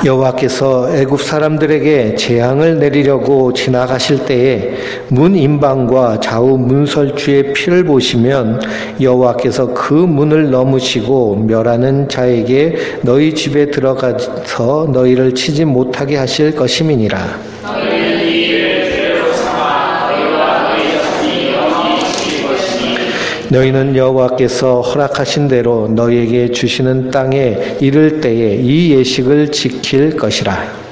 여호와께서 애굽 사람들에게 재앙을 내리려고 지나가실 때에 문 임방과 좌우 문설주의 피를 보시면 여호와께서 그 문을 넘으시고 멸하는 자에게 너희 집에 들어가서 너희를 치지 못하게 하실 것임이니라. 너희는 여호와께서 허락하신 대로 너희에게 주시는 땅에 이를 때에 이 예식을 지킬 것이라.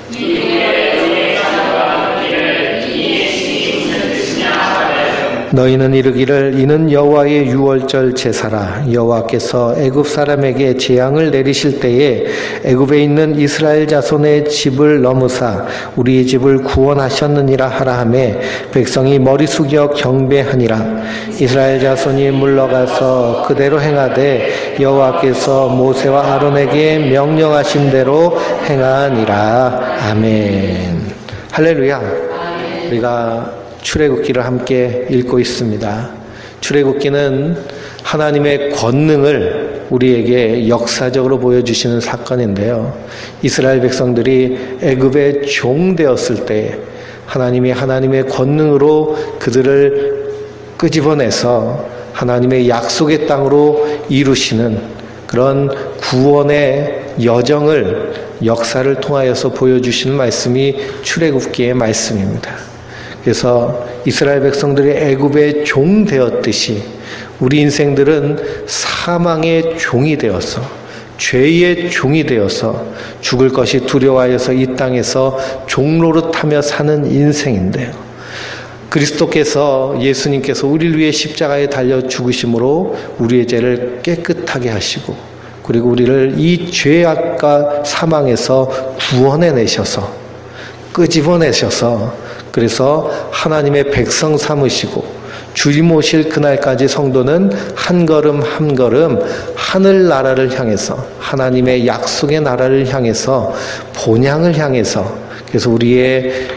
너희는 이르기를 이는 여호와의 유월절 제사라. 여호와께서 애굽 사람에게 재앙을 내리실 때에 애굽에 있는 이스라엘 자손의 집을 넘으사 우리의 집을 구원하셨느니라 하라 하매 백성이 머리 숙여 경배하니라. 이스라엘 자손이 물러가서 그대로 행하되 여호와께서 모세와 아론에게 명령하신 대로 행하니라. 아멘. 할렐루야. 우리가 출애굽기를 함께 읽고 있습니다. 출애굽기는 하나님의 권능을 우리에게 역사적으로 보여주시는 사건인데요. 이스라엘 백성들이 애굽의 종 되었을 때 하나님이 하나님의 권능으로 그들을 끄집어내서 하나님의 약속의 땅으로 이루시는 그런 구원의 여정을 역사를 통하여서 보여주시는 말씀이 출애굽기의 말씀입니다. 그래서 이스라엘 백성들이 애굽의 종 되었듯이 우리 인생들은 사망의 종이 되어서 죄의 종이 되어서 죽을 것이 두려워하여서 이 땅에서 종노릇하며 사는 인생인데요. 그리스도께서 예수님께서 우리를 위해 십자가에 달려 죽으심으로 우리의 죄를 깨끗하게 하시고 그리고 우리를 이 죄악과 사망에서 구원해내셔서 끄집어내셔서 그래서 하나님의 백성 삼으시고 주님 오실 그날까지 성도는 한 걸음 한 걸음 하늘나라를 향해서 하나님의 약속의 나라를 향해서 본향을 향해서 그래서 우리의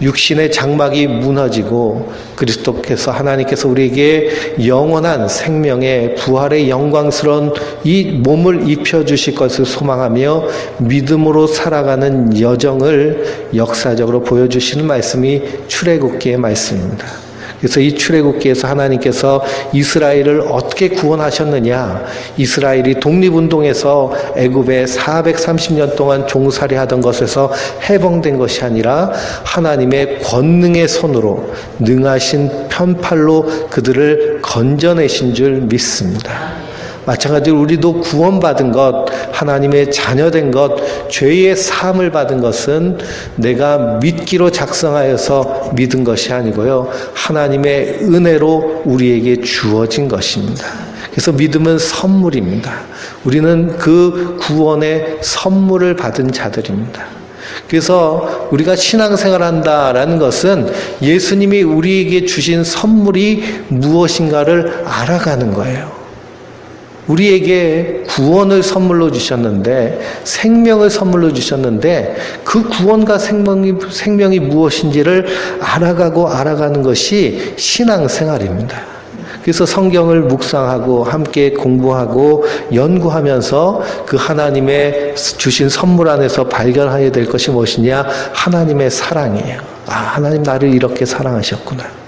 육신의 장막이 무너지고 그리스도께서 하나님께서 우리에게 영원한 생명의 부활의 영광스러운 이 몸을 입혀주실 것을 소망하며 믿음으로 살아가는 여정을 역사적으로 보여주시는 말씀이 출애굽기의 말씀입니다. 그래서 이 출애굽기에서 하나님께서 이스라엘을 어떻게 구원하셨느냐, 이스라엘이 독립운동에서 애굽에 430년 동안 종살이하던 것에서 해방된 것이 아니라 하나님의 권능의 손으로 능하신 편팔로 그들을 건져내신 줄 믿습니다. 마찬가지로 우리도 구원받은 것, 하나님의 자녀된 것, 죄의 사함을 받은 것은 내가 믿기로 작성하여서 믿은 것이 아니고요. 하나님의 은혜로 우리에게 주어진 것입니다. 그래서 믿음은 선물입니다. 우리는 그 구원의 선물을 받은 자들입니다. 그래서 우리가 신앙생활을 한다라는 것은 예수님이 우리에게 주신 선물이 무엇인가를 알아가는 거예요. 우리에게 구원을 선물로 주셨는데 생명을 선물로 주셨는데 그 구원과 생명이 무엇인지를 알아가는 것이 신앙생활입니다. 그래서 성경을 묵상하고 함께 공부하고 연구하면서 그 하나님의 주신 선물 안에서 발견해야 될 것이 무엇이냐? 하나님의 사랑이에요. 아, 하나님 나를 이렇게 사랑하셨구나.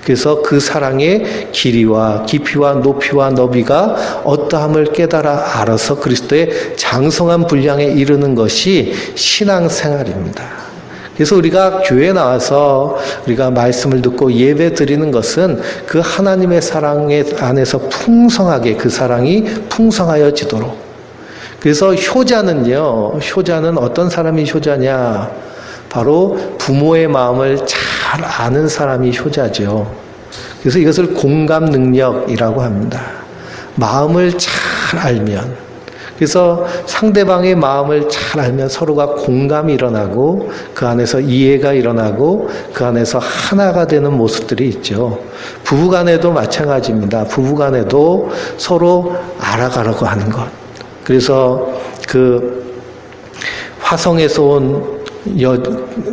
그래서 그 사랑의 길이와 깊이와 높이와 너비가 어떠함을 깨달아 알아서 그리스도의 장성한 분량에 이르는 것이 신앙생활입니다. 그래서 우리가 교회에 나와서 우리가 말씀을 듣고 예배 드리는 것은 그 하나님의 사랑의 안에서 풍성하게 그 사랑이 풍성하여지도록. 그래서 효자는 어떤 사람이 효자냐? 바로 부모의 마음을 잘 아는 사람이 효자죠. 그래서 이것을 공감 능력이라고 합니다. 마음을 잘 알면, 그래서 상대방의 마음을 잘 알면 서로가 공감이 일어나고 그 안에서 이해가 일어나고 그 안에서 하나가 되는 모습들이 있죠. 부부간에도 마찬가지입니다. 부부간에도 서로 알아가려고 하는 것. 그래서 그 화성에서 온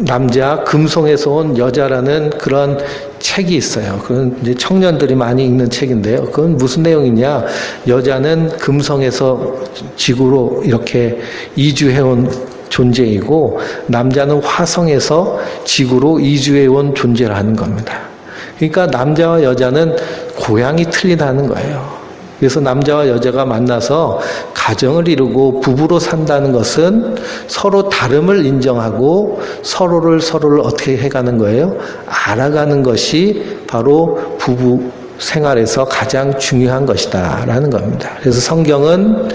남자, 금성에서 온 여자라는 그런 책이 있어요. 그건 이제 청년들이 많이 읽는 책인데요. 그건 무슨 내용이냐? 여자는 금성에서 지구로 이렇게 이주해온 존재이고 남자는 화성에서 지구로 이주해 온 존재라는 겁니다. 그러니까 남자와 여자는 고향이 틀리다는 거예요. 그래서 남자와 여자가 만나서 가정을 이루고 부부로 산다는 것은 서로 다름을 인정하고 서로를 어떻게 해가는 거예요? 알아가는 것이 바로 부부 생활에서 가장 중요한 것이다 라는 겁니다. 그래서 성경은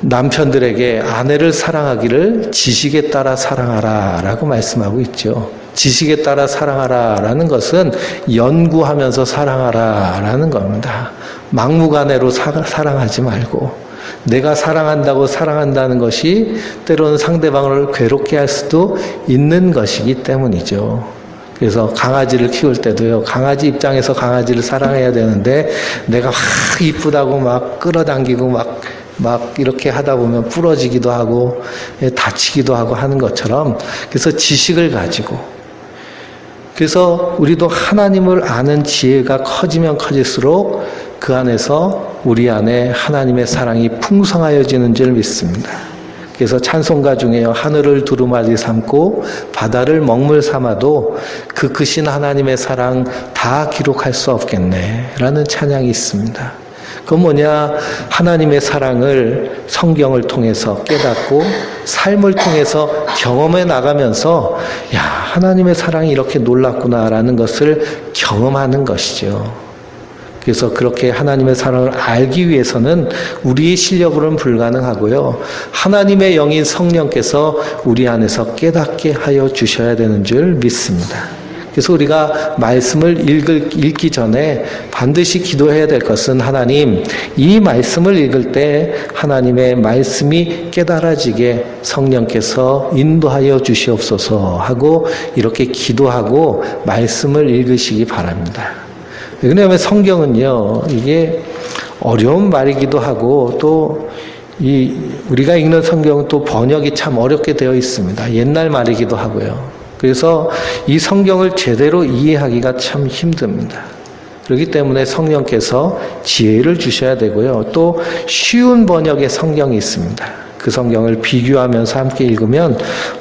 남편들에게 아내를 사랑하기를 지식에 따라 사랑하라 라고 말씀하고 있죠. 지식에 따라 사랑하라 라는 것은 연구하면서 사랑하라 라는 겁니다. 막무가내로 사랑하지 말고 내가 사랑한다고 사랑한다는 것이 때로는 상대방을 괴롭게 할 수도 있는 것이기 때문이죠. 그래서 강아지를 키울 때도요, 강아지 입장에서 강아지를 사랑해야 되는데 내가 막 이쁘다고 막 끌어당기고 막 이렇게 하다 보면 부러지기도 하고 다치기도 하고 하는 것처럼, 그래서 지식을 가지고, 그래서 우리도 하나님을 아는 지혜가 커지면 커질수록 그 안에서 우리 안에 하나님의 사랑이 풍성하여지는 줄 믿습니다. 그래서 찬송가 중에요, 하늘을 두루마리 삼고 바다를 먹물 삼아도 그 크신 하나님의 사랑 다 기록할 수 없겠네 라는 찬양이 있습니다. 그건 뭐냐, 하나님의 사랑을 성경을 통해서 깨닫고 삶을 통해서 경험해 나가면서 야, 하나님의 사랑이 이렇게 놀랍구나라는 것을 경험하는 것이죠. 그래서 그렇게 하나님의 사랑을 알기 위해서는 우리의 실력으로는 불가능하고요, 하나님의 영인 성령께서 우리 안에서 깨닫게 하여 주셔야 되는 줄 믿습니다. 그래서 우리가 말씀을 읽기 전에 반드시 기도해야 될 것은, 하나님, 이 말씀을 읽을 때 하나님의 말씀이 깨달아지게 성령께서 인도하여 주시옵소서 하고 이렇게 기도하고 말씀을 읽으시기 바랍니다. 왜냐하면 성경은요, 이게 어려운 말이기도 하고 또 우리가 읽는 성경은 또 번역이 참 어렵게 되어 있습니다. 옛날 말이기도 하고요. 그래서 이 성경을 제대로 이해하기가 참 힘듭니다. 그렇기 때문에 성령께서 지혜를 주셔야 되고요. 또 쉬운 번역의 성경이 있습니다. 그 성경을 비교하면서 함께 읽으면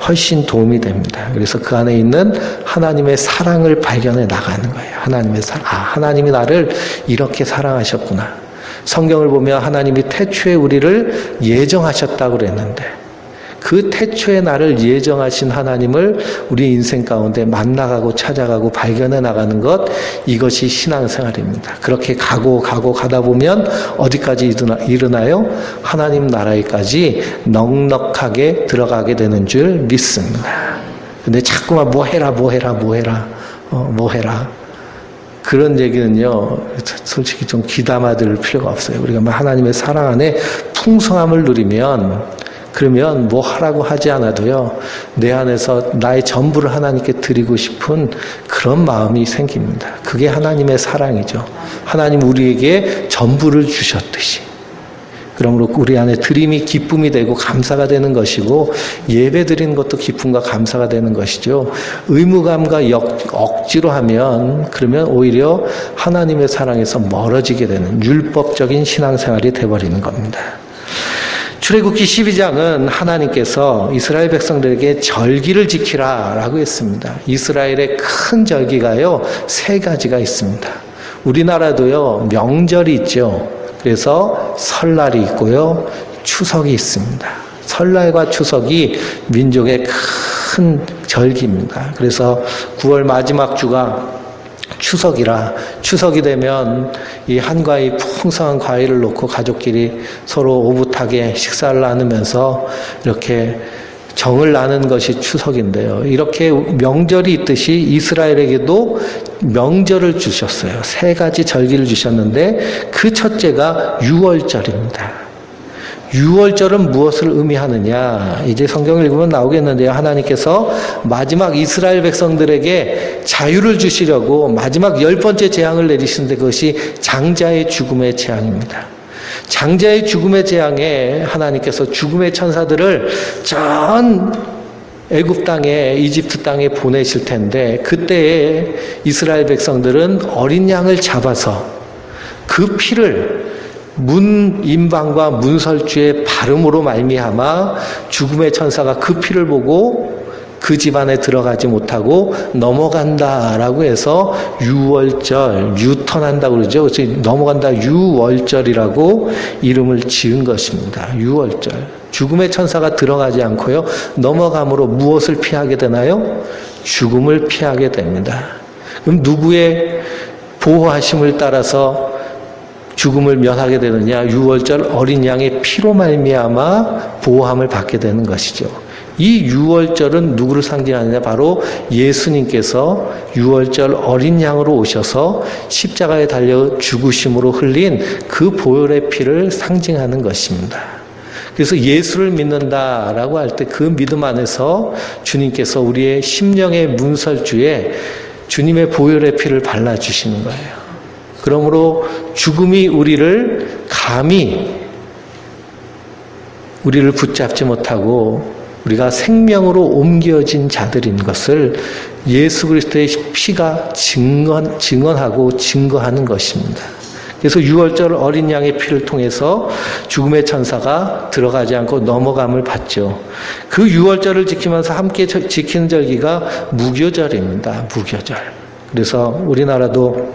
훨씬 도움이 됩니다. 그래서 그 안에 있는 하나님의 사랑을 발견해 나가는 거예요. 하나님의 사랑. 아, 하나님이 나를 이렇게 사랑하셨구나. 성경을 보면 하나님이 태초에 우리를 예정하셨다고 그랬는데, 그 태초에 나를 예정하신 하나님을 우리 인생 가운데 만나가고 찾아가고 발견해 나가는 것, 이것이 신앙생활입니다. 그렇게 가다 보면 어디까지 이르나요? 하나님 나라에까지 넉넉하게 들어가게 되는 줄 믿습니다. 근데 자꾸만 뭐 해라 그런 얘기는요, 솔직히 좀 귀담아 들을 필요가 없어요. 우리가 하나님의 사랑 안에 풍성함을 누리면, 그러면 뭐 하라고 하지 않아도요, 내 안에서 나의 전부를 하나님께 드리고 싶은 그런 마음이 생깁니다. 그게 하나님의 사랑이죠. 하나님 우리에게 전부를 주셨듯이. 그러므로 우리 안에 드림이 기쁨이 되고 감사가 되는 것이고, 예배 드리는 것도 기쁨과 감사가 되는 것이죠. 의무감과 억지로 하면, 그러면 오히려 하나님의 사랑에서 멀어지게 되는 율법적인 신앙생활이 되어버리는 겁니다. 출애굽기 12장은 하나님께서 이스라엘 백성들에게 절기를 지키라 라고 했습니다. 이스라엘의 큰 절기가요, 3가지가 있습니다. 우리나라도요, 명절이 있죠. 그래서 설날이 있고요, 추석이 있습니다. 설날과 추석이 민족의 큰 절기입니다. 그래서 9월 마지막 주가 추석이라, 추석이 되면 이 한과의 풍성한 과일을 놓고 가족끼리 서로 오붓하게 식사를 나누면서 이렇게 정을 나누는 것이 추석인데요. 이렇게 명절이 있듯이 이스라엘에게도 명절을 주셨어요. 3가지 절기를 주셨는데 그 첫째가 유월절입니다. 유월절은 무엇을 의미하느냐? 이제 성경을 읽으면 나오겠는데요. 하나님께서 마지막 이스라엘 백성들에게 자유를 주시려고 마지막 10번째 재앙을 내리시는데, 그것이 장자의 죽음의 재앙입니다. 장자의 죽음의 재앙에 하나님께서 죽음의 천사들을 전 애굽 땅에, 이집트 땅에 보내실 텐데, 그때에 이스라엘 백성들은 어린 양을 잡아서 그 피를 문인방과 문설주의 발음으로 말미암아 죽음의 천사가 그 피를 보고 그 집안에 들어가지 못하고 넘어간다라고 해서 유월절, 유턴한다고 그러죠. 그래서 넘어간다 유월절이라고 이름을 지은 것입니다. 유월절. 죽음의 천사가 들어가지 않고요. 넘어감으로 무엇을 피하게 되나요? 죽음을 피하게 됩니다. 그럼 누구의 보호하심을 따라서 죽음을 면하게 되느냐? 유월절 어린 양의 피로 말미암아 보호함을 받게 되는 것이죠. 이 유월절은 누구를 상징하느냐? 바로 예수님께서 유월절 어린 양으로 오셔서 십자가에 달려 죽으심으로 흘린 그 보혈의 피를 상징하는 것입니다. 그래서 예수를 믿는다라고 할 때 그 믿음 안에서 주님께서 우리의 심령의 문설주에 주님의 보혈의 피를 발라주시는 거예요. 그러므로 죽음이 우리를 감히 우리를 붙잡지 못하고 우리가 생명으로 옮겨진 자들인 것을 예수 그리스도의 피가 증언하고 증거하는 것입니다. 그래서 유월절 어린 양의 피를 통해서 죽음의 천사가 들어가지 않고 넘어감을 받죠. 그 유월절을 지키면서 함께 지키는 절기가 무교절입니다. 무교절. 그래서 우리나라도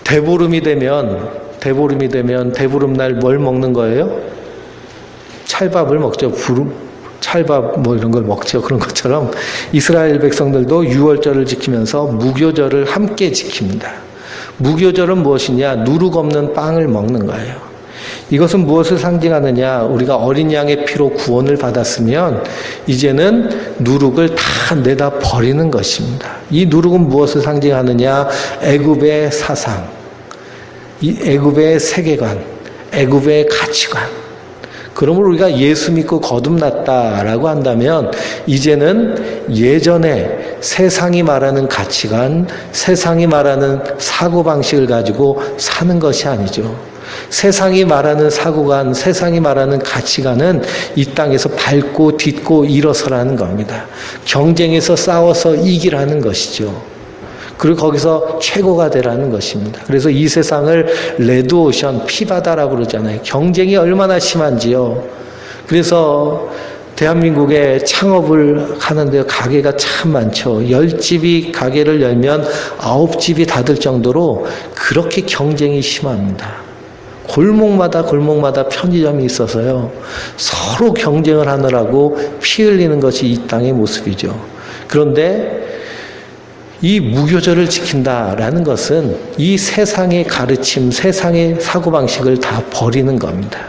대보름이 되면 대보름날 뭘 먹는 거예요? 찰밥을 먹죠. 찰밥 뭐 이런 걸 먹죠. 그런 것처럼 이스라엘 백성들도 유월절을 지키면서 무교절을 함께 지킵니다. 무교절은 무엇이냐? 누룩 없는 빵을 먹는 거예요. 이것은 무엇을 상징하느냐? 우리가 어린 양의 피로 구원을 받았으면 이제는 누룩을 다 내다 버리는 것입니다. 이 누룩은 무엇을 상징하느냐? 애굽의 사상, 이 애굽의 세계관, 애굽의 가치관. 그러므로 우리가 예수 믿고 거듭났다라고 한다면 이제는 예전에 세상이 말하는 가치관, 세상이 말하는 사고방식을 가지고 사는 것이 아니죠. 세상이 말하는 사고관, 세상이 말하는 가치관은 이 땅에서 밟고 딛고 일어서라는 겁니다. 경쟁에서 싸워서 이기라는 것이죠. 그리고 거기서 최고가 되라는 것입니다. 그래서 이 세상을 레드오션, 피바다라고 그러잖아요. 경쟁이 얼마나 심한지요. 그래서 대한민국에 창업을 하는데 가게가 참 많죠. 10집이 가게를 열면 9집이 닫을 정도로 그렇게 경쟁이 심합니다. 골목마다 편의점이 있어서요. 서로 경쟁을 하느라고 피 흘리는 것이 이 땅의 모습이죠. 그런데 이 무교절을 지킨다라는 것은 이 세상의 가르침, 세상의 사고방식을 다 버리는 겁니다.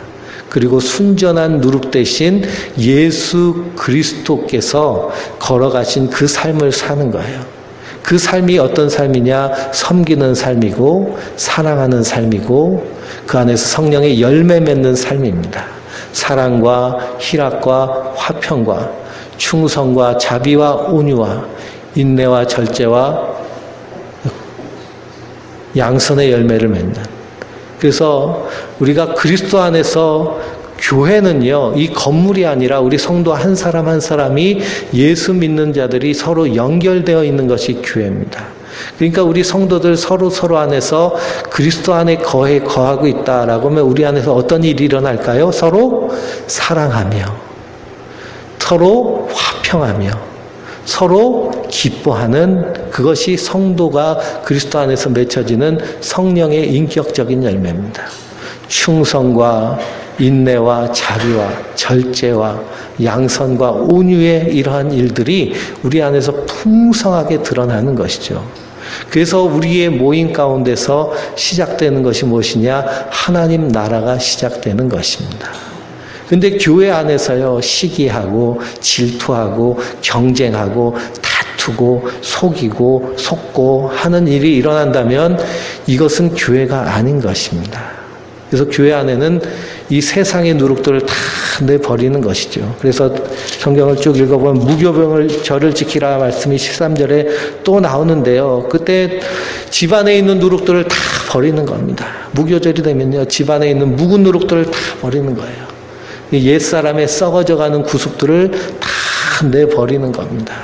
그리고 순전한 누룩 대신 예수 그리스도께서 걸어가신 그 삶을 사는 거예요. 그 삶이 어떤 삶이냐? 섬기는 삶이고 사랑하는 삶이고 그 안에서 성령의 열매 맺는 삶입니다. 사랑과 희락과 화평과 충성과 자비와 온유와 인내와 절제와 양선의 열매를 맺는. 그래서 우리가 그리스도 안에서 교회는요, 이 건물이 아니라 우리 성도 한 사람 한 사람이 예수 믿는 자들이 서로 연결되어 있는 것이 교회입니다. 그러니까 우리 성도들 서로 안에서 그리스도 안에 거하고 있다라고 하면 우리 안에서 어떤 일이 일어날까요? 서로 사랑하며, 서로 화평하며, 서로 기뻐하는 그것이 성도가 그리스도 안에서 맺혀지는 성령의 인격적인 열매입니다. 충성과 인내와 자비와 절제와 양선과 온유의 이러한 일들이 우리 안에서 풍성하게 드러나는 것이죠. 그래서 우리의 모임 가운데서 시작되는 것이 무엇이냐? 하나님 나라가 시작되는 것입니다. 근데 교회 안에서요, 시기하고 질투하고 경쟁하고 다투고 속이고 속고 하는 일이 일어난다면 이것은 교회가 아닌 것입니다. 그래서 교회 안에는 이 세상의 누룩들을 다 내버리는 것이죠. 그래서 성경을 쭉 읽어보면 무교병을 절을 지키라 말씀이 13절에 또 나오는데요. 그때 집안에 있는 누룩들을 다 버리는 겁니다. 무교절이 되면요, 집안에 있는 묵은 누룩들을 다 버리는 거예요. 옛사람의 썩어져가는 구습들을 다 내버리는 겁니다.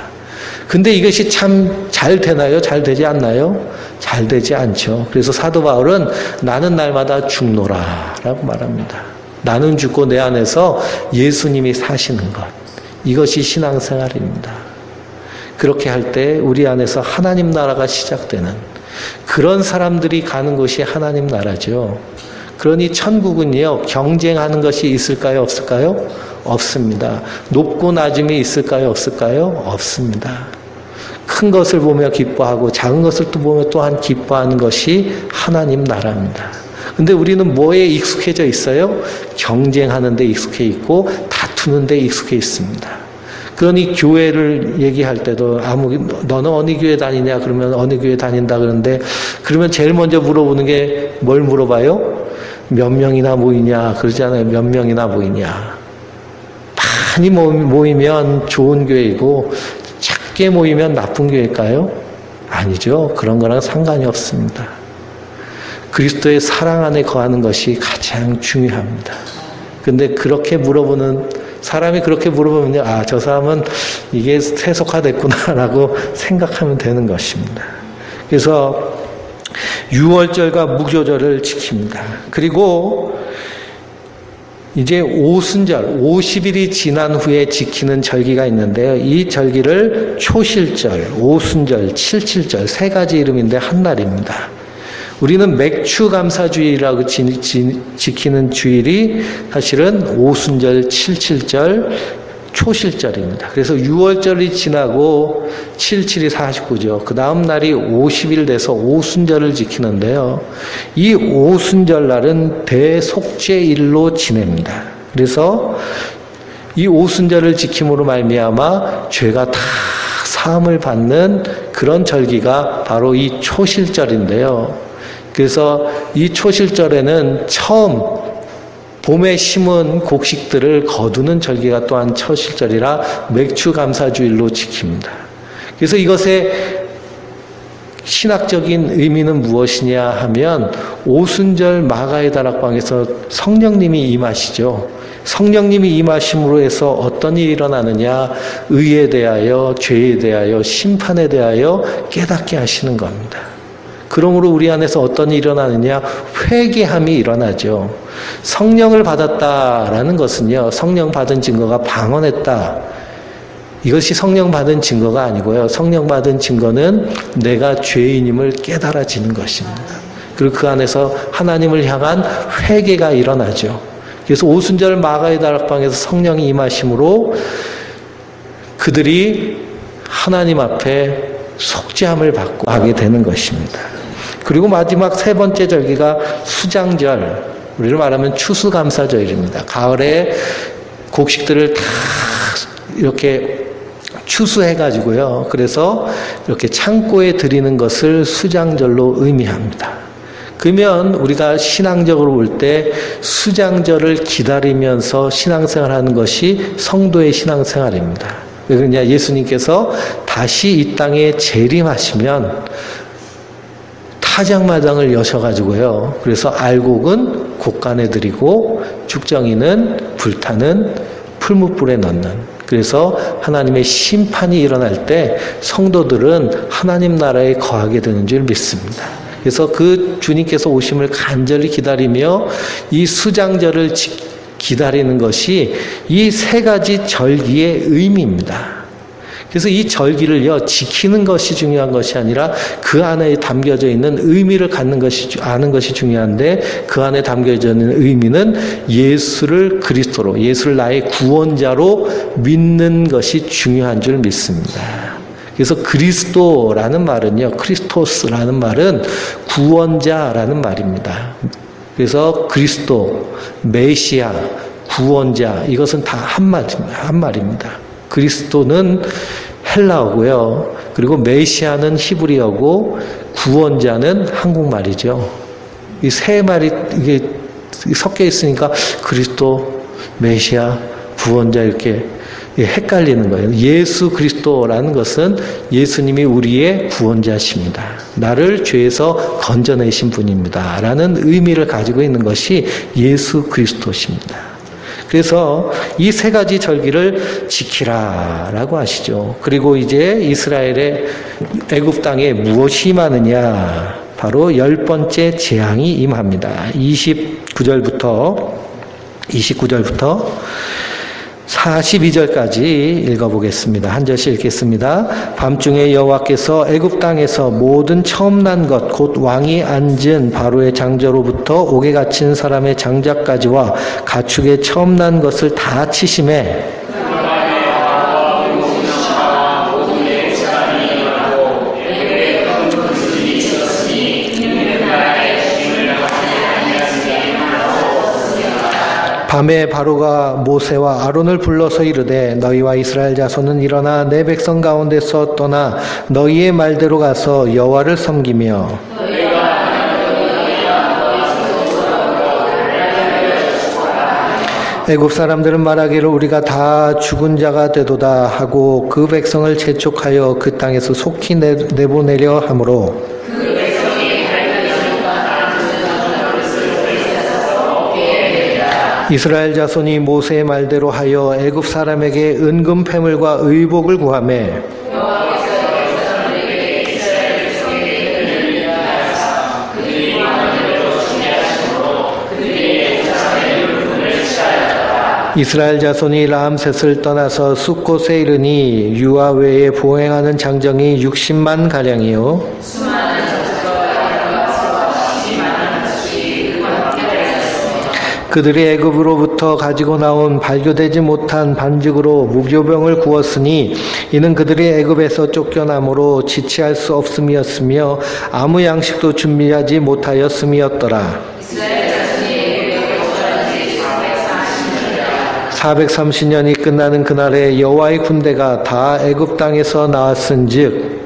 근데 이것이 참 잘 되나요? 잘 되지 않나요? 잘 잘 되지 않죠. 그래서 사도 바울은 나는 날마다 죽노라 라고 말합니다. 나는 죽고 내 안에서 예수님이 사시는 것. 이것이 신앙생활입니다. 그렇게 할 때 우리 안에서 하나님 나라가 시작되는 그런 사람들이 가는 곳이 하나님 나라죠. 그러니 천국은요, 경쟁하는 것이 있을까요? 없을까요? 없습니다. 높고 낮음이 있을까요? 없을까요? 없습니다. 큰 것을 보며 기뻐하고 작은 것을 또 보며 또한 기뻐하는 것이 하나님 나라입니다. 근데 우리는 뭐에 익숙해져 있어요? 경쟁하는 데 익숙해 있고 다투는 데 익숙해 있습니다. 그러니 교회를 얘기할 때도 너는 어느 교회 다니냐 그러면 어느 교회 다닌다 그러는데 그러면 제일 먼저 물어보는 게 뭘 물어봐요? 몇 명이나 모이냐 그러잖아요. 몇 명이나 모이냐. 많이 모이면 좋은 교회이고 작게 모이면 나쁜 교회일까요? 아니죠. 그런 거랑 상관이 없습니다. 그리스도의 사랑 안에 거하는 것이 가장 중요합니다. 근데 그렇게 사람이 그렇게 물어보면요, 저 사람은 이게 세속화됐구나라고 생각하면 되는 것입니다. 그래서 유월절과 무교절을 지킵니다. 그리고 이제 오순절, 50일이 지난 후에 지키는 절기가 있는데요. 이 절기를 초실절, 오순절, 칠칠절 세 가지 이름인데 한 날입니다. 우리는 맥추감사주일이라고 지키는 주일이 사실은 오순절, 칠칠절, 초실절입니다. 그래서 6월절이 지나고 77이 49죠. 그 다음 날이 50일 돼서 오순절을 지키는데요. 이 오순절 날은 대속죄일로 지냅니다. 그래서 이 오순절을 지킴으로 말미암아 죄가 다 사함을 받는 그런 절기가 바로 이 초실절인데요. 그래서 이 초실절에는 처음 봄에 심은 곡식들을 거두는 절기가 또한 초실절이라 맥추감사주일로 지킵니다. 그래서 이것의 신학적인 의미는 무엇이냐 하면 오순절 마가의 다락방에서 성령님이 임하시죠. 성령님이 임하심으로 해서 어떤 일이 일어나느냐, 의에 대하여, 죄에 대하여, 심판에 대하여 깨닫게 하시는 겁니다. 그러므로 우리 안에서 어떤 일이 일어나느냐? 회개함이 일어나죠. 성령을 받았다라는 것은요, 성령 받은 증거가 방언했다. 이것이 성령 받은 증거가 아니고요. 성령 받은 증거는 내가 죄인임을 깨달아지는 것입니다. 그리고 그 안에서 하나님을 향한 회개가 일어나죠. 그래서 오순절 마가의 다락방에서 성령이 임하심으로 그들이 하나님 앞에 속죄함을 받고 하게 되는 것입니다. 그리고 마지막 세 번째 절기가 수장절, 우리를 말하면 추수감사절입니다. 가을에 곡식들을 다 이렇게 추수해가지고요. 그래서 이렇게 창고에 드리는 것을 수장절로 의미합니다. 그러면 우리가 신앙적으로 볼 때 수장절을 기다리면서 신앙생활하는 것이 성도의 신앙생활입니다. 왜 그러냐? 예수님께서 다시 이 땅에 재림하시면 타작마당을 여셔가지고요. 그래서 알곡은 곡간에 드리고 죽정이는 불타는 풀무불에 넣는. 그래서 하나님의 심판이 일어날 때 성도들은 하나님 나라에 거하게 되는 줄 믿습니다. 그래서 그 주님께서 오심을 간절히 기다리며 이 수장절을 기다리는 것이 이 세 가지 절기의 의미입니다. 그래서 이 절기를요, 지키는 것이 중요한 것이 아니라 그 안에 담겨져 있는 의미를 아는 것이 중요한데 그 안에 담겨져 있는 의미는 예수를 그리스도로, 예수를 나의 구원자로 믿는 것이 중요한 줄 믿습니다. 그래서 그리스도라는 말은요, 크리스토스라는 말은 구원자라는 말입니다. 그래서 그리스도, 메시아, 구원자, 이것은 다 한 말입니다. 그리스도는 헬라어고요. 그리고 메시아는 히브리어고 구원자는 한국말이죠. 이 세 말이 이게 섞여 있으니까 그리스도, 메시아, 구원자 이렇게 헷갈리는 거예요. 예수 그리스도라는 것은 예수님이 우리의 구원자십니다. 나를 죄에서 건져내신 분입니다. 라는 의미를 가지고 있는 것이 예수 그리스도십니다. 그래서 이 세 가지 절기를 지키라라고 하시죠. 그리고 이제 이스라엘의 애굽 땅에 무엇이 임하느냐? 바로 10번째 재앙이 임합니다. 29절부터 42절까지 읽어보겠습니다. 한 절씩 읽겠습니다. 밤중에 여호와께서 애굽 땅에서 모든 처음 난 것 곧 왕이 앉은 바로의 장자로부터 옥에 갇힌 사람의 장자까지와 가축의 처음 난 것을 다 치심에 밤에 바로가 모세와 아론을 불러서 이르되 너희와 이스라엘 자손은 일어나 내 백성 가운데서 떠나 너희의 말대로 가서 여호와를 섬기며 애굽 사람들은 말하기를 우리가 다 죽은 자가 되도다 하고 그 백성을 재촉하여 그 땅에서 속히 내보내려 하므로 이스라엘 자손이 모세의 말대로 하여 애굽 사람에게 은금 패물과 의복을 구하매 이스라엘 자손이 라암셋을 떠나서 숫곳에 이르니 유아 외에 보행하는 장정이 60만 가량이요 그들이 애굽으로부터 가지고 나온 발교되지 못한 반죽으로 무교병을 구웠으니 이는 그들이 애굽에서 쫓겨남으로 지체할 수 없음이었으며 아무 양식도 준비하지 못하였음이었더라. 430년이 끝나는 그날에 여호와의 군대가 다 애굽 땅에서 나왔은즉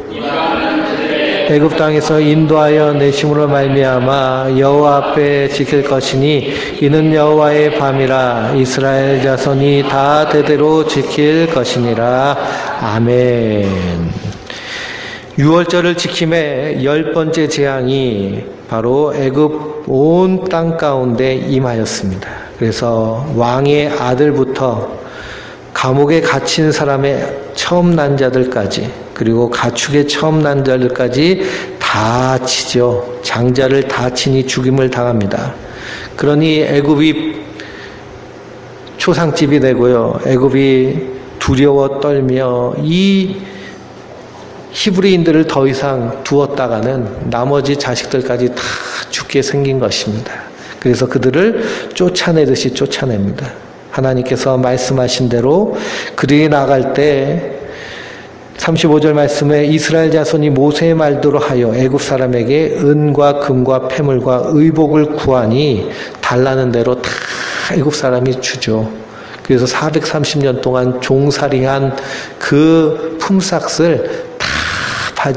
애굽 땅에서 인도하여 내심으로 말미암아 여호와 앞에 지킬 것이니 이는 여호와의 밤이라 이스라엘 자손이 다 대대로 지킬 것이니라. 아멘. 유월절을 지킴에 10번째 재앙이 바로 애굽 온 땅 가운데 임하였습니다. 그래서 왕의 아들부터 감옥에 갇힌 사람의 처음 난 자들까지 그리고 가축의 처음 난 자들까지 다 치죠. 장자를 다 치니 죽임을 당합니다. 그러니 애굽이 초상집이 되고요. 애굽이 두려워 떨며 이 히브리인들을 더 이상 두었다가는 나머지 자식들까지 다 죽게 생긴 것입니다. 그래서 그들을 쫓아내듯이 쫓아냅니다. 하나님께서 말씀하신 대로 그들이 나갈 때 35절 말씀에 이스라엘 자손이 모세의 말대로 하여 애굽 사람에게 은과 금과 패물과 의복을 구하니 달라는 대로 다 애굽 사람이 주죠. 그래서 430년 동안 종살이한 그 품삯을 다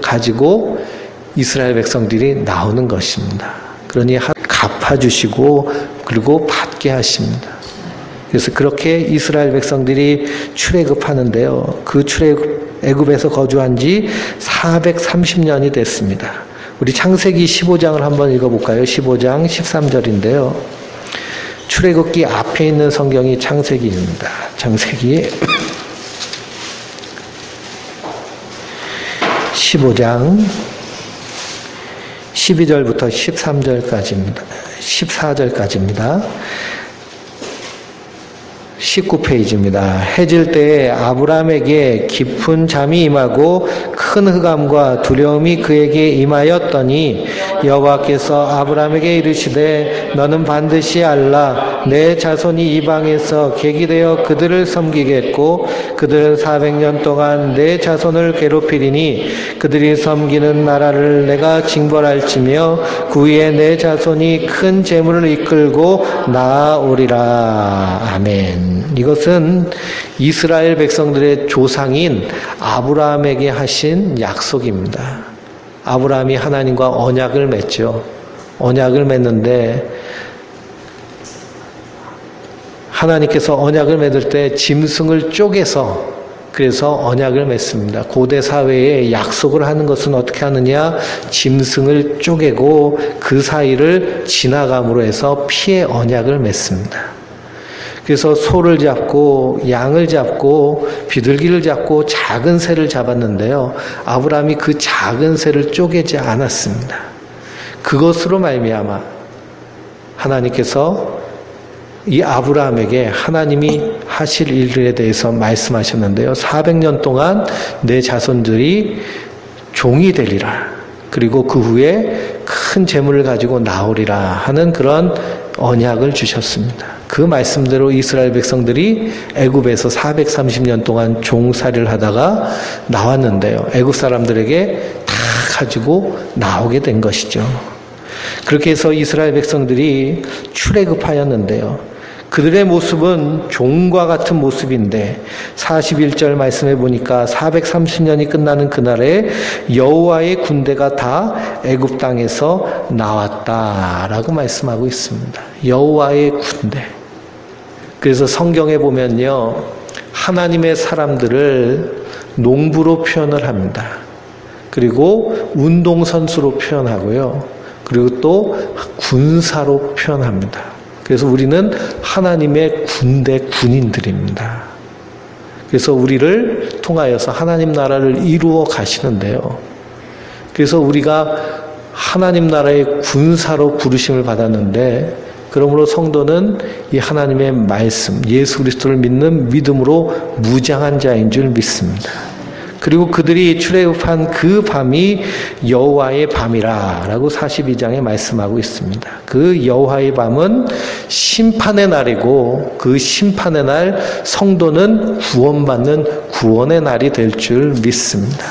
가지고 이스라엘 백성들이 나오는 것입니다. 그러니 갚아주시고 그리고 받게 하십니다. 그래서 그렇게 이스라엘 백성들이 출애굽하는데요. 그 애굽에서 거주한 지 430년이 됐습니다. 우리 창세기 15장을 한번 읽어볼까요? 15장 13절인데요. 출애굽기 앞에 있는 성경이 창세기입니다. 창세기 15장 12절부터 13절까지입니다. 14절까지입니다. 19페이지입니다. 해질 때에 아브라함에게 깊은 잠이 임하고 큰 흑암과 두려움이 그에게 임하였더니 여호와께서 아브라함에게 이르시되 너는 반드시 알라 내 자손이 이방에서 객이 되어 그들을 섬기겠고 그들은 400년 동안 내 자손을 괴롭히리니 그들이 섬기는 나라를 내가 징벌할지며 그 위에 내 자손이 큰 재물을 이끌고 나아오리라. 아멘. 이것은 이스라엘 백성들의 조상인 아브라함에게 하신 약속입니다. 아브라함이 하나님과 언약을 맺죠. 언약을 맺는데 하나님께서 언약을 맺을 때 짐승을 쪼개서 그래서 언약을 맺습니다. 고대 사회에 약속을 하는 것은 어떻게 하느냐? 짐승을 쪼개고 그 사이를 지나감으로 해서 피의 언약을 맺습니다. 그래서 소를 잡고 양을 잡고 비둘기를 잡고 작은 새를 잡았는데요. 아브라함이 그 작은 새를 쪼개지 않았습니다. 그것으로 말미암아 하나님께서 이 아브라함에게 하나님이 하실 일들에 대해서 말씀하셨는데요. 400년 동안 내 자손들이 종이 되리라. 그리고 그 후에 큰 재물을 가지고 나오리라 하는 그런 언약을 주셨습니다. 그 말씀대로 이스라엘 백성들이 애굽에서 430년 동안 종살이를 하다가 나왔는데요. 애굽 사람들에게 다 가지고 나오게 된 것이죠. 그렇게 해서 이스라엘 백성들이 출애굽하였는데요. 그들의 모습은 종과 같은 모습인데 41절 말씀해 보니까 430년이 끝나는 그날에 여호와의 군대가 다 애굽 땅에서 나왔다라고 말씀하고 있습니다. 여호와의 군대. 그래서 성경에 보면요, 하나님의 사람들을 농부로 표현을 합니다. 그리고 운동선수로 표현하고요. 그리고 또 군사로 표현합니다. 그래서 우리는 하나님의 군대 군인들입니다. 그래서 우리를 통하여서 하나님 나라를 이루어 가시는데요. 그래서 우리가 하나님 나라의 군사로 부르심을 받았는데, 그러므로 성도는 이 하나님의 말씀, 예수 그리스도를 믿는 믿음으로 무장한 자인 줄 믿습니다. 그리고 그들이 출애굽한 그 밤이 여호와의 밤이라라고 42장에 말씀하고 있습니다. 그 여호와의 밤은 심판의 날이고, 그 심판의 날 성도는 구원받는 구원의 날이 될 줄 믿습니다.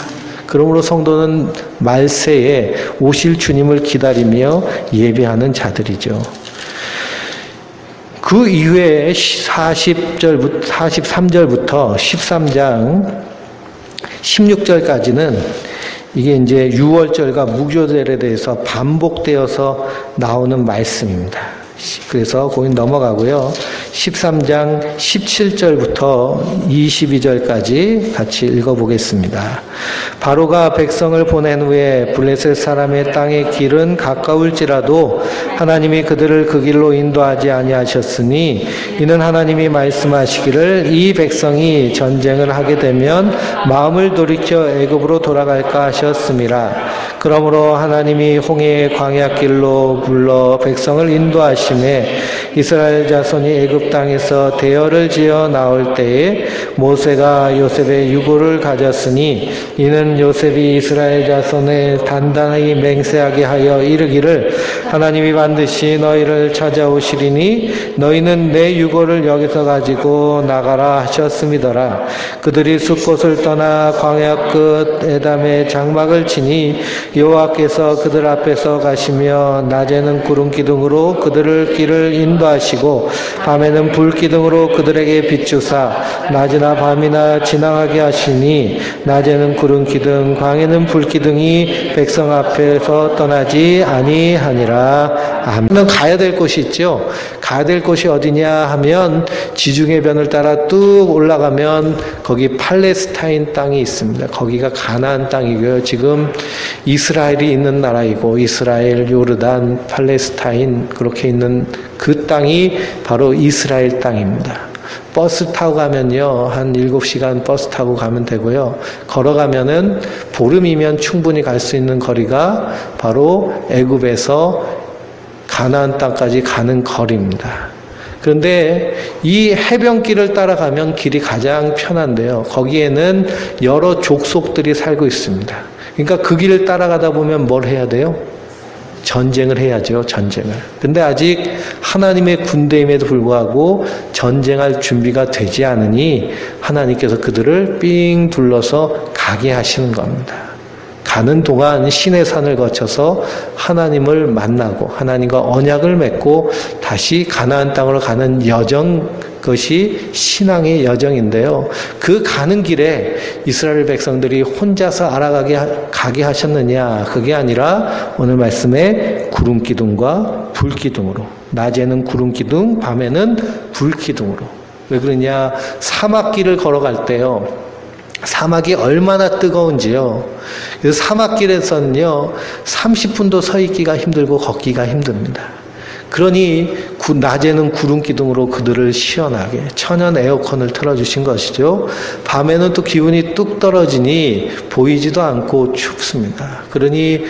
그러므로 성도는 말세에 오실 주님을 기다리며 예배하는 자들이죠. 그 이후에 43절부터 13장 16절까지는 이게 이제 유월절과 무교절에 대해서 반복되어서 나오는 말씀입니다. 그래서 거기 넘어가고요. 13장 17절부터 22절까지 같이 읽어보겠습니다. 바로가 백성을 보낸 후에 블레셋 사람의 땅의 길은 가까울지라도 하나님이 그들을 그 길로 인도하지 아니하셨으니 이는 하나님이 말씀하시기를 이 백성이 전쟁을 하게 되면 마음을 돌이켜 애굽으로 돌아갈까 하셨음이라. 그러므로 하나님이 홍해의 광야길로 불러 백성을 인도하심에 이스라엘 자손이 애굽 땅에서 대열을 지어 나올 때에 모세가 요셉의 유고를 가졌으니 이는 요셉이 이스라엘 자손에 단단히 맹세하게 하여 이르기를 하나님이 반드시 너희를 찾아오시리니 너희는 내 유고를 여기서 가지고 나가라 하셨음이더라. 그들이 숫곳을 떠나 광야 끝 에담에 장막을 치니 여호와께서 그들 앞에서 가시며 낮에는 구름 기둥으로 그들을 길을 인도하시고 밤에는 불 기둥으로 그들에게 비추사 낮이나 밤이나 지나가게 하시니 낮에는 구름 기둥 밤에는 불 기둥이 백성 앞에서 떠나지 아니하니라. 아멘. 가야 될 곳이 있죠. 가야 될 곳이 어디냐 하면 지중해 변을 따라 뚝 올라가면 거기 팔레스타인 땅이 있습니다. 거기가 가나안 땅이고요. 지금 이스라엘이 있는 나라이고 이스라엘, 요르단, 팔레스타인 그렇게 있는 그 땅이 바로 이스라엘 땅입니다. 버스 타고 가면요, 한 7시간 버스 타고 가면 되고요. 걸어가면은 보름이면 충분히 갈 수 있는 거리가 바로 애굽에서 가나안 땅까지 가는 거리입니다. 그런데 이 해변길을 따라가면 길이 가장 편한데요. 거기에는 여러 족속들이 살고 있습니다. 그러니까 그 길을 따라가다 보면 뭘 해야 돼요? 전쟁을 해야죠, 전쟁을. 근데 아직 하나님의 군대임에도 불구하고 전쟁할 준비가 되지 않으니 하나님께서 그들을 삥 둘러서 가게 하시는 겁니다. 가는 동안 신의 산을 거쳐서 하나님을 만나고 하나님과 언약을 맺고 다시 가나안 땅으로 가는 여정, 그것이 신앙의 여정인데요. 그 가는 길에 이스라엘 백성들이 혼자서 가게 하셨느냐? 그게 아니라 오늘 말씀에 구름 기둥과 불 기둥으로, 낮에는 구름 기둥, 밤에는 불 기둥으로. 왜 그러냐? 사막길을 걸어갈 때요, 사막이 얼마나 뜨거운지요. 그래서 사막길에서는요 30분도 서 있기가 힘들고 걷기가 힘듭니다. 그러니 낮에는 구름 기둥으로 그들을 시원하게 천연 에어컨을 틀어주신 것이죠. 밤에는 또 기온이 뚝 떨어지니 보이지도 않고 춥습니다. 그러니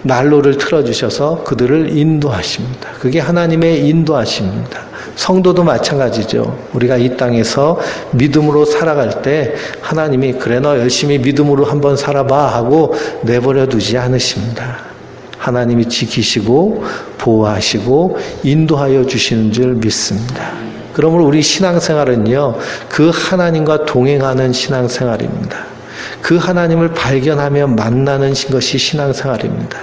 난로를 틀어주셔서 그들을 인도하십니다. 그게 하나님의 인도하십니다. 성도도 마찬가지죠. 우리가 이 땅에서 믿음으로 살아갈 때 하나님이 그래 너 열심히 믿음으로 한번 살아봐 하고 내버려 두지 않으십니다. 하나님이 지키시고 보호하시고 인도하여 주시는 줄 믿습니다. 그러므로 우리 신앙생활은요, 그 하나님과 동행하는 신앙생활입니다. 그 하나님을 발견하며 만나는 것이 신앙생활입니다.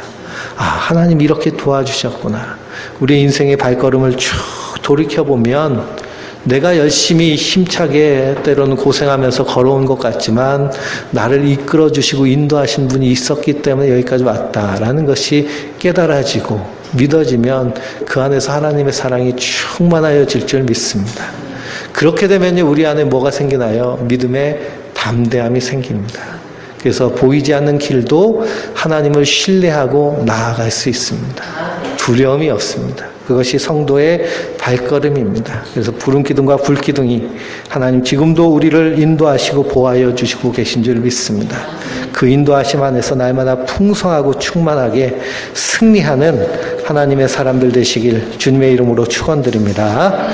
아, 하나님 이렇게 도와주셨구나. 우리 인생의 발걸음을 쭉 돌이켜보면 내가 열심히 힘차게 때로는 고생하면서 걸어온 것 같지만 나를 이끌어주시고 인도하신 분이 있었기 때문에 여기까지 왔다라는 것이 깨달아지고 믿어지면 그 안에서 하나님의 사랑이 충만하여질 줄 믿습니다. 그렇게 되면요, 우리 안에 뭐가 생기나요? 믿음의 담대함이 생깁니다. 그래서 보이지 않는 길도 하나님을 신뢰하고 나아갈 수 있습니다. 두려움이 없습니다. 그것이 성도의 발걸음입니다. 그래서 부름기둥과 불기둥이 하나님 지금도 우리를 인도하시고 보호하여 주시고 계신 줄 믿습니다. 그 인도하심 안에서 날마다 풍성하고 충만하게 승리하는 하나님의 사람들 되시길 주님의 이름으로 축원드립니다.